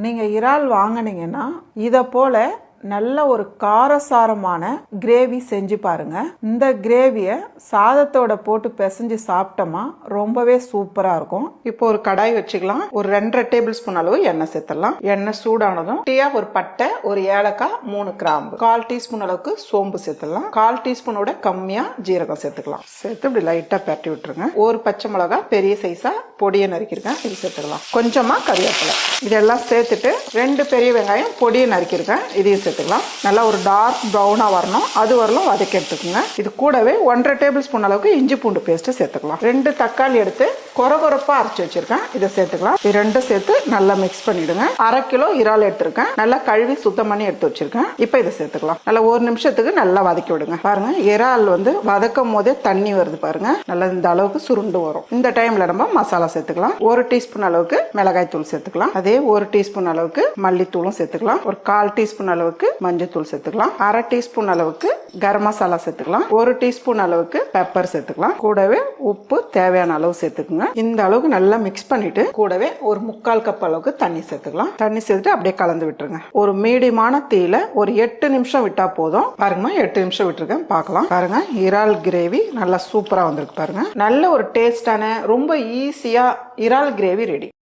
நீங்க இறால் வாங்குனீங்கன்னா இத போல நல்ல ஒரு காரசாரமான கிரேவி செஞ்சு பாருங்க. இந்த கிரேவியை சாதத்தோட போட்டு பிசைஞ்சு சாப்பிட்டோமா ரொம்பவே சூப்பரா இருக்கும். இப்போ ஒரு கடாய் வச்சுக்கலாம். ஒரு 2.5 டேபிள் ஸ்பூன் அளவு எண்ணெய் சேர்த்துடலாம். எண்ணெய் சூடானதும் டீயா ஒரு பட்டை, ஒரு ஏலக்காய், 3 கிராம்பு, 1/4 டீஸ்பூன் அளவுக்கு சோம்பு சேர்த்துடலாம். 1/4 டீஸ்பூனோட கம்மியா ஜீரகம் சேர்த்துக்கலாம். சேர்த்து இப்படி லைட்டா பரட்டி விட்டுருங்க. ஒரு பச்சை மிளகாய் பெரிய சைஸா பொடியை நறுக்கிருக்கேன், இது சேர்த்துக்கலாம். கொஞ்சமா கறிவேப்பிலை இதெல்லாம் சேர்த்துட்டு 2 பெரிய வெங்காயம் பொடியை நறுக்கிருக்கேன், இதையும் சேர்த்துக்கலாம். நல்லா ஒரு டார்க் ப்ரௌனா வரணும், அது வரலும் வதக்கி எடுத்துக்கோங்க. இது கூடவே 1.5 டேபிள் ஸ்பூன் அளவுக்கு இஞ்சி பூண்டு பேஸ்ட் சேர்த்துக்கலாம். 2 தக்காளி எடுத்து கொரகொரப்பா அரைச்சி வச்சிருக்கேன், இதை சேர்த்துக்கலாம். இது ரெண்டும் சேர்த்து நல்லா மிக்ஸ் பண்ணிடுங்க. 1/2 கிலோ இறால் எடுத்திருக்கேன், நல்லா கழுவி சுத்தம் பண்ணி எடுத்து வச்சிருக்கேன். இப்போ இதை சேர்த்துக்கலாம். நல்லா 1 நிமிஷத்துக்கு நல்லா வதக்கி விடுங்க. பாருங்க இறால் வதக்கும் போதே தண்ணி வருது பாருங்க, நல்லா இந்த அளவுக்கு சுருண்டு வரும். இந்த டைம்ல நம்ம மசாலா சேர்த்துக்கலாம். 1 டீஸ்பூன் அளவுக்கு மிளகாய் தூள் சேர்த்துக்கலாம். அதே 1 டீஸ்பூன் அளவுக்கு மல்லித்தூளும் சேர்த்துக்கலாம். ஒரு 1/4 டீஸ்பூன் அளவுக்கு மஞ்சள் தூள் சேர்த்துக்கலாம். 1/2 டீஸ்பூன் அளவுக்கு கரம் மசாலா சேர்த்துக்கலாம். 1 டீஸ்பூன் அளவுக்கு பெப்பர் சேர்த்துக்கலாம். கூடவே உப்பு தேவையான அளவு சேர்த்துக்குங்க. இந்த அளவுக்கு நல்லா மிக்ஸ் பண்ணிட்டு கூடவே ஒரு 3/4 கப் அளவுக்கு தண்ணி சேர்த்துக்கலாம். தண்ணி சேர்த்துட்டு அப்படியே கலந்து விட்டுருங்க. ஒரு மீடியமான தீயில ஒரு 8 நிமிஷம் விட்டா போதும். பாருங்க 8 நிமிஷம் விட்டுருக்கேன், பார்க்கலாம். பாருங்க இறால் கிரேவி நல்லா சூப்பரா வந்திருக்கு பாருங்க. நல்ல ஒரு டேஸ்டான ரொம்ப ஈஸியா இறால் கிரேவி ரெடி.